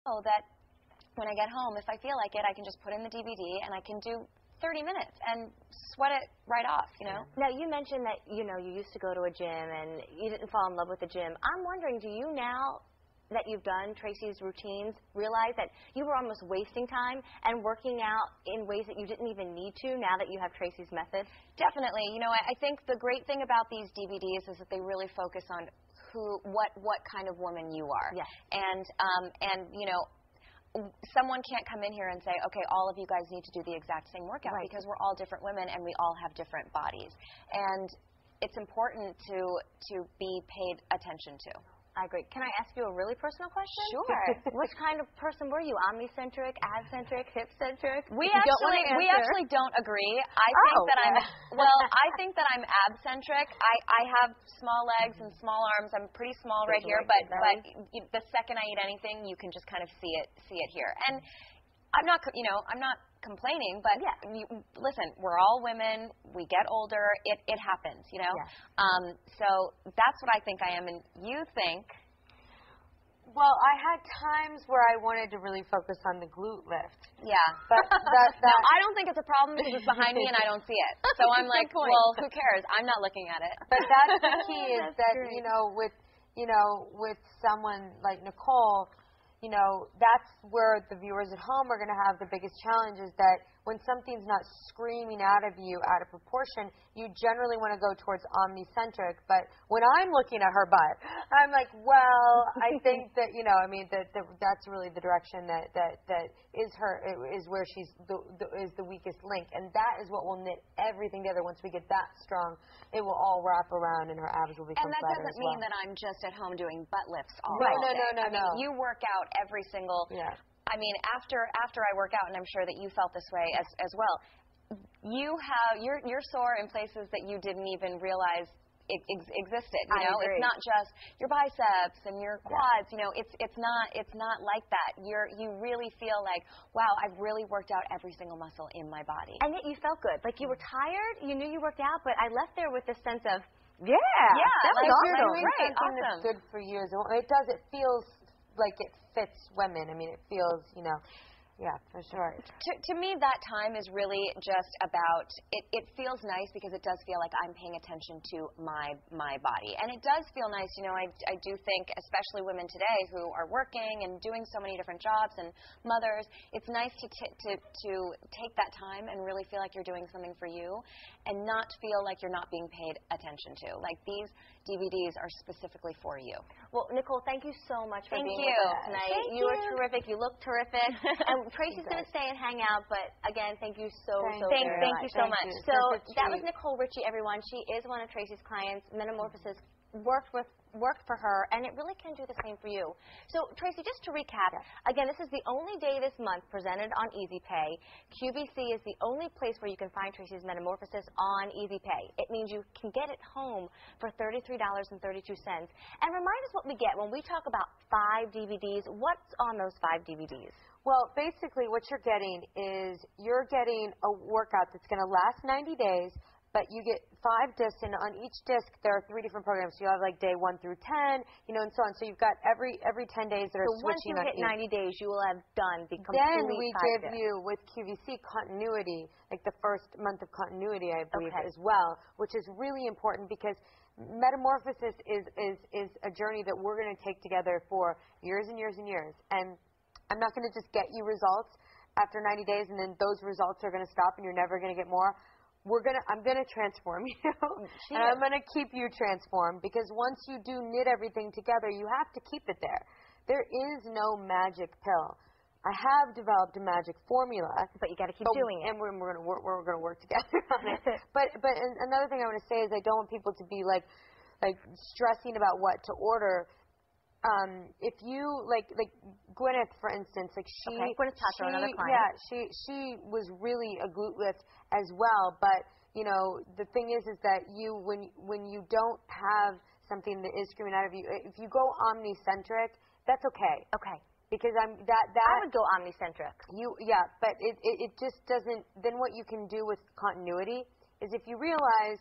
know that when I get home, if I feel like it, I can just put in the DVD and I can do 30 minutes and sweat it right off, you know? Now, you mentioned that, you used to go to a gym and you didn't fall in love with the gym. I'm wondering, do you now that you've done Tracy's routines realize that you were almost wasting time and working out in ways that you didn't even need to now that you have Tracy's method? Definitely. I think the great thing about these DVDs is that they really focus on what kind of woman you are. Yes. And someone can't come in here and say, okay, all of you guys need to do the exact same workout, right, because we're all different women and we all have different bodies. And it's important to be paid attention to. I agree. Can I ask you a really personal question? Sure. Which kind of person were you? Omnicentric, ad-centric, hip-centric? We actually don't agree. I think that I'm ab-centric. I have small legs and small arms. I'm pretty small right here, but the second I eat anything, you can just kind of see it here. And I'm not complaining, but listen, we're all women. We get older. It happens, Yes. So that's what I think I am, and you think? Well, I had times where I wanted to really focus on the glute lift. Yeah. But no, I don't think it's a problem because it's behind me and I don't see it. So I'm like, well, who cares? I'm not looking at it. But that's the key is that, great. with someone like Nicole, that's where the viewers at home are going to have the biggest challenge, is that when something's not screaming out of you out of proportion, you generally want to go towards omnicentric. But when I'm looking at her butt, I'm like, well, I think that, that's really the direction that is where she's is the weakest link. And that is what will knit everything together. Once we get that strong, it will all wrap around and her abs will become flatter. And that doesn't mean that I'm just at home doing butt lifts all day. No. I mean, you work out every single... Yeah. I mean, after I work out, and I'm sure that you felt this way as well, you're sore in places that you didn't even realize existed. I agree. It's not just your biceps and your quads. It's not like that. You really feel like, wow, I've really worked out every single muscle in my body. And yet you felt good. Like you were tired, you knew you worked out, but I left there with this sense of, that was awesome. Right, something that's good for you. It does. It feels like it fits women. I mean, it feels, yeah, for sure. To me, that time is really just about, it feels nice because it does feel like I'm paying attention to my body. And it does feel nice, I do think, especially women today who are working and doing so many different jobs and mothers, it's nice to take that time and really feel like you're doing something for you and not feel like you're not being paid attention to. Like, these DVDs are specifically for you. Well, Nicole, thank you so much for being you. with us tonight. Thank you are terrific. You look terrific. And Tracy's going to stay and hang out, but again, thank you so very much. Thank you so much. So that was Nicole Ritchie, everyone. She is one of Tracy's clients. Metamorphosis worked for her, and it really can do the same for you. So, Tracy, just to recap, again, this is the only day this month presented on Easy Pay. QVC is the only place where you can find Tracy's Metamorphosis on Easy Pay. It means you can get it home for $33.32. And remind us what we get when we talk about 5 DVDs. What's on those 5 DVDs? Well, basically what you're getting is you're getting a workout that's going to last 90 days, but you get 5 discs, and on each disc there are 3 different programs. So you have like day 1 through 10, and so on. So you've got every 10 days that are switching. So once you hit 90 days, you will have done the complete. Then we give you with QVC continuity, like the first month of continuity, I believe, as well, which is really important because Metamorphosis is a journey that we're going to take together for years and years and years. And I'm not going to just get you results after 90 days and then those results are going to stop and you're never going to get more. I'm going to transform you, and I'm going to keep you transformed, because once you do knit everything together, you have to keep it there. There is no magic pill. I have developed a magic formula, but you got to keep doing it, and we're going to work together on it. But another thing I want to say is I don't want people to be like stressing about what to order. If you like Gwyneth, for instance, Gwyneth Paltrow, another client. Yeah, she was really a glute lift as well. But the thing is that when you don't have something that is screaming out of you, if you go omnicentric, that's okay. Okay. Because I would go omnicentric. But it just doesn't. Then what you can do with continuity is if you realize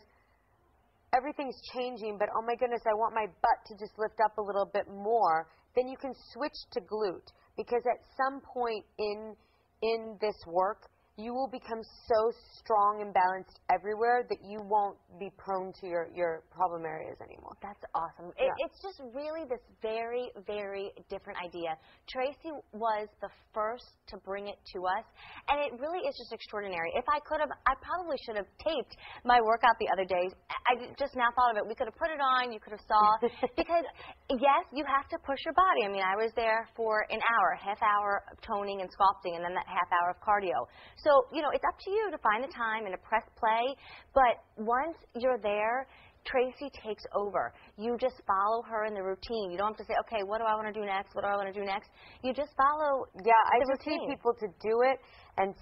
everything's changing, but oh my goodness, I want my butt to just lift up a little bit more, then you can switch to glute. because at some point in this work, you will become so strong and balanced everywhere that you won't be prone to your problem areas anymore. That's awesome. Yeah. It's just really this very, very different idea. Tracy was the first to bring it to us, and it really is just extraordinary. If I could have, I probably should have taped my workout the other day. I just now thought of it. We could have put it on. You could have saw. Because, yes, you have to push your body. I mean, I was there for an hour, half hour of toning and sculpting, and then that half hour of cardio. So, you know, it's up to you to find the time and to press play. But once you're there, Tracy takes over. You just follow her in the routine. You don't have to say, okay, what do I want to do next? What do I want to do next? You just follow I just routine. need people to do it and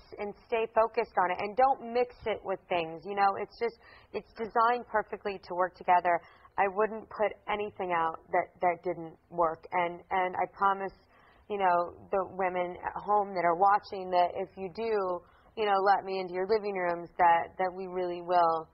stay focused on it. And don't mix it with things. You know, it's designed perfectly to work together. I wouldn't put anything out that didn't work. And I promise, you know, the women at home that are watching that if you do, you know, let me into your living rooms, that we really will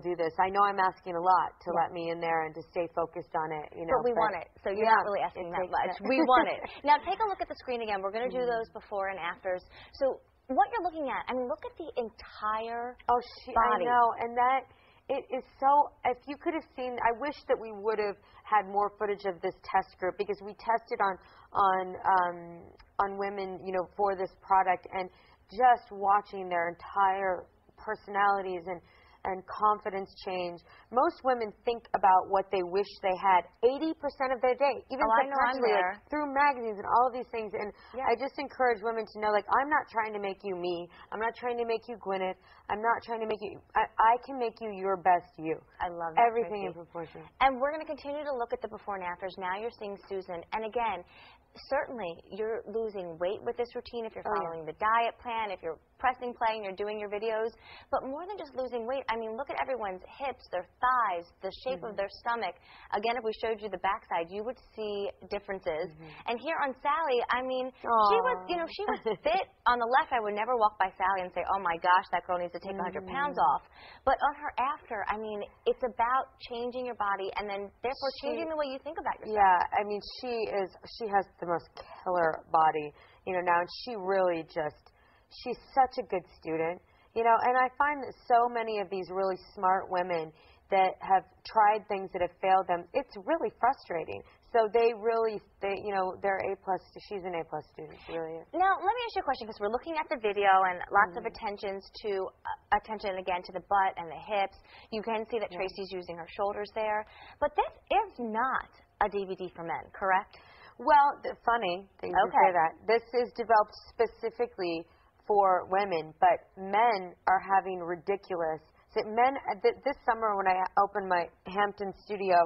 do this. I know I'm asking a lot to let me in there and to stay focused on it, you know. But we want it, so you're not really asking that much. We want it. Now, take a look at the screen again. We're going to do those before and afters. So what you're looking at, I mean, look at the entire body. I know, and that it is so, if you could have seen, I wish that we would have had more footage of this test group, because we tested on women, you know, for this product, and just watching their entire personalities and confidence change. Most women think about what they wish they had 80% of their day, even subconsciously, like, through magazines and all of these things. And I just encourage women to know, like, I'm not trying to make you me. I'm not trying to make you Gwyneth. I'm not trying to make you. I can make you your best you. I love that, everything Tracy. in proportion. And we're going to continue to look at the before and afters. Now you're seeing Susan. And again, certainly you're losing weight with this routine if you're following the diet plan, if you're pressing play and you're doing your videos. But more than just losing weight, I mean, look at everyone's hips, their thighs, the shape of their stomach. Again, if we showed you the backside, you would see differences. And here on Sally, I mean, she was, you know, she was fit. On the left, I would never walk by Sally and say, oh my gosh, that girl needs to take 100 pounds off. But on her after, I mean, it's about changing your body and then therefore changing the way you think about yourself. Yeah, I mean, she has the most killer body, you know, now, and she really she's such a good student, you know, and I find that so many of these really smart women that have tried things that have failed them, it's really frustrating. So they're A+, she's an A+ student, she really is. Now, let me ask you a question, because we're looking at the video and lots of attention again to the butt and the hips. You can see that Tracy's using her shoulders there. But this is not a DVD for men, correct? Well, funny that you say that. This is developed specifically for women, but men are having ridiculous. This summer when I opened my Hampton studio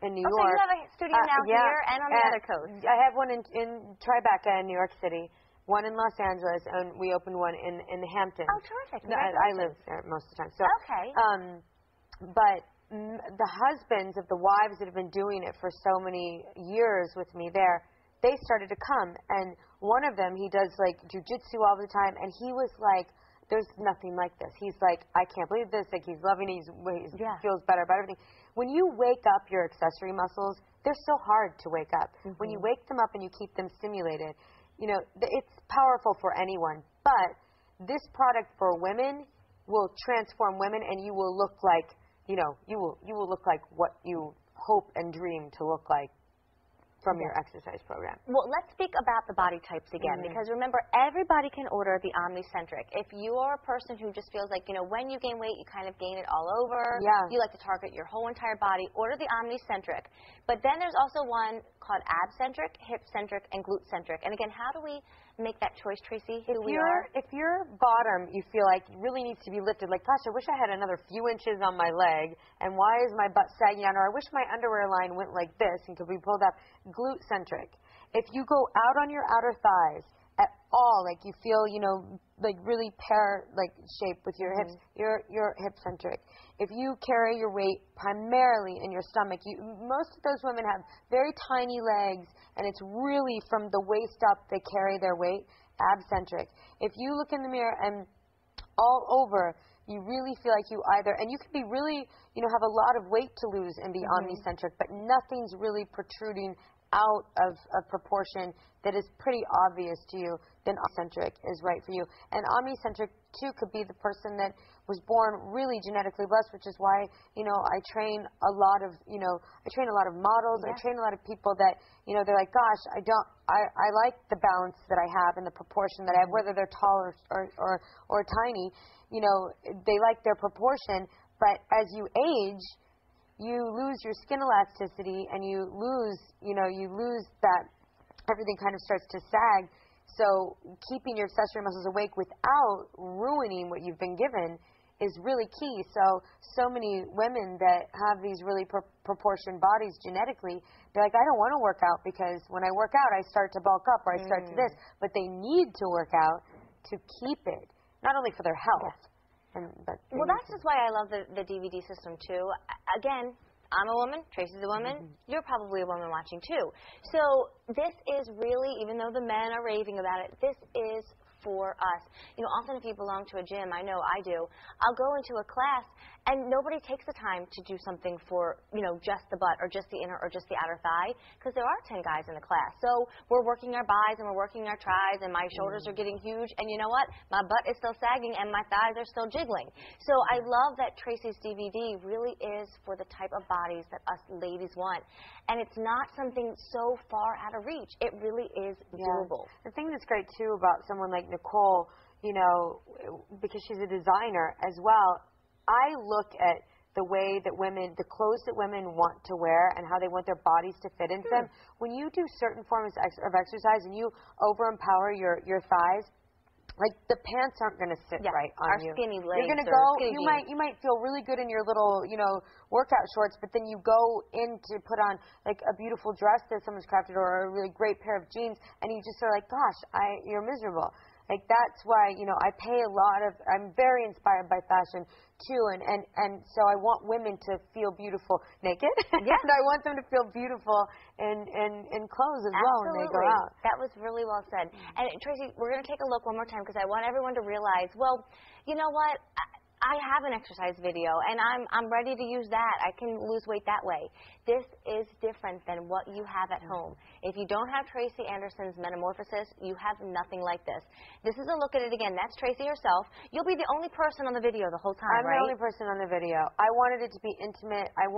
in New York. So you have a studio now here and on the other coast. I have one in Tribeca in New York City, one in Los Angeles, and we opened one in the Hamptons. Oh, terrific. I live there most of the time. So, but the husbands of the wives that have been doing it for so many years with me there, they started to come. And one of them, he does like jujitsu all the time, and he was like, there's nothing like this. He's like, I can't believe this. Like, he's loving it. He feels better about everything. When you wake up your accessory muscles, they're so hard to wake up. When you wake them up and you keep them stimulated, you know, it's powerful for anyone. But this product for women will transform women, and you will look like, you know, you will look like what you hope and dream to look like from your exercise program. Well, let's speak about the body types again, because remember, everybody can order the Omnicentric. If you are a person who just feels like, you know, when you gain weight, you kind of gain it all over. You like to target your whole entire body, order the Omnicentric. But then there's also one called Abcentric, Hip-centric, and Glute-centric. And again, how do we make that choice, Tracy? If your bottom, you feel like really needs to be lifted, like, gosh, I wish I had another few inches on my leg, and why is my butt sagging down, or I wish my underwear line went like this and could be pulled up. Glute-centric. If you go out on your outer thighs at all, like you feel, you know, like really pear-like shape with your hips, you're hip-centric. If you carry your weight primarily in your stomach, most of those women have very tiny legs, and it's really from the waist up they carry their weight, abcentric. If you look in the mirror and all over, you really feel like you either, and you can be really, you know, have a lot of weight to lose and be omnicentric, but nothing's really protruding out of proportion that is pretty obvious to you, then omnicentric is right for you. And omnicentric, too, could be the person that was born really genetically blessed, which is why, I train a lot of, models. Yeah. I train a lot of people that, they're like, gosh, I like the balance that I have and the proportion that I have, whether they're tall or tiny, they like their proportion. But as you age, you lose your skin elasticity and you lose that, everything kind of starts to sag. So keeping your accessory muscles awake without ruining what you've been given is really key. So many women that have these really proportioned bodies genetically, they're like, I don't want to work out because when I work out, I start to bulk up or I start to this. But they need to work out to keep it, not only for their health. Well, that's just why I love the DVD system, too. Again, I'm a woman, Tracy's a woman, you're probably a woman watching, too. So this is really, even though the men are raving about it, this is for us. Often if you belong to a gym, I know I do, I'll go into a class and nobody takes the time to do something for, just the butt or just the inner or just the outer thigh, because there are 10 guys in the class. So we're working our bis and we're working our tris and my shoulders are getting huge, and you know what? My butt is still sagging and my thighs are still jiggling. So I love that Tracy's DVD really is for the type of bodies that us ladies want. And it's not something so far out of reach. It really is doable. The thing that's great, too, about someone like Nicole, because she's a designer as well, I look at the way that the clothes that women want to wear and how they want their bodies to fit into them. When you do certain forms of exercise and you over-empower your thighs, like the pants aren't going to sit right on you. Our skinny legs. You're going to go. You might feel really good in your little, workout shorts, but then you go in to put on like a beautiful dress that someone's crafted or a really great pair of jeans, and you just are like, gosh, you're miserable. Like that's why I'm very inspired by fashion too, and so I want women to feel beautiful naked, and I want them to feel beautiful in clothes as well when they go out. That was really well said. And Tracy, we're going to take a look one more time because I want everyone to realize, well, you know what? I have an exercise video, and I'm ready to use that. I can lose weight that way. This is different than what you have at home. If you don't have Tracy Anderson's Metamorphosis, you have nothing like this. This is a look at it again. That's Tracy herself. You'll be the only person on the video the whole time, right? I'm the only person on the video. I wanted it to be intimate. I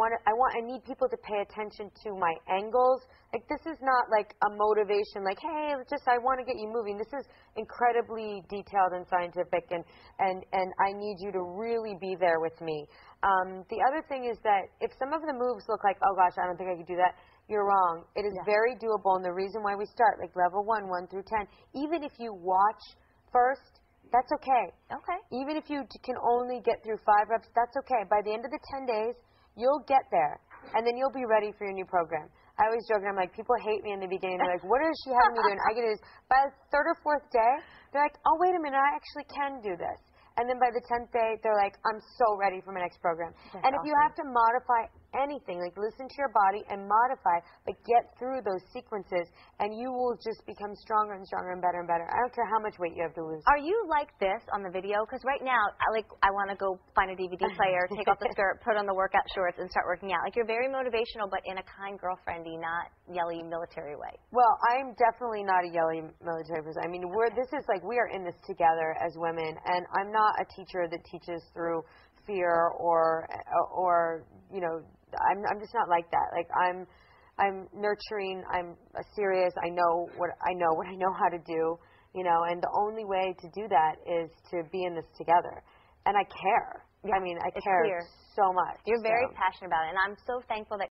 need people to pay attention to my angles. Like, this is not like a motivation, like, hey, I want to get you moving. This is incredibly detailed and scientific, and I need you to really be there with me. The other thing is that if some of the moves look like, oh gosh, I don't think I could do that, you're wrong. It is very doable, and the reason why we start, like level 1 through 10, even if you watch first, that's okay. Okay. Even if you can only get through 5 reps, that's okay. By the end of the 10 days, you'll get there, and then you'll be ready for your new program. I always joke, and I'm like, people hate me in the beginning. They're like, what is she having me do? And I get it. By the 3rd or 4th day, they're like, oh, wait a minute, I actually can do this. And then by the 10th day, they're like, I'm so ready for my next program. And if you have to modify anything, like listen to your body and modify, but get through those sequences, and you will just become stronger and stronger and better and better. I don't care how much weight you have to lose. Are you like this on the video? Because right now, I want to go find a DVD player, take off the skirt, put on the workout shorts, and start working out. Like, you're very motivational, but in a kind, girlfriendy, not yelly military way. Well, I'm definitely not a yelly military person. I mean, we are in this together as women, and I'm not a teacher that teaches through fear or I'm just not like that. Like, I'm nurturing, I'm serious, I know what I know how to do, and the only way to do that is to be in this together. And I care. I mean, I care so much. You're very passionate about it, and I'm so thankful that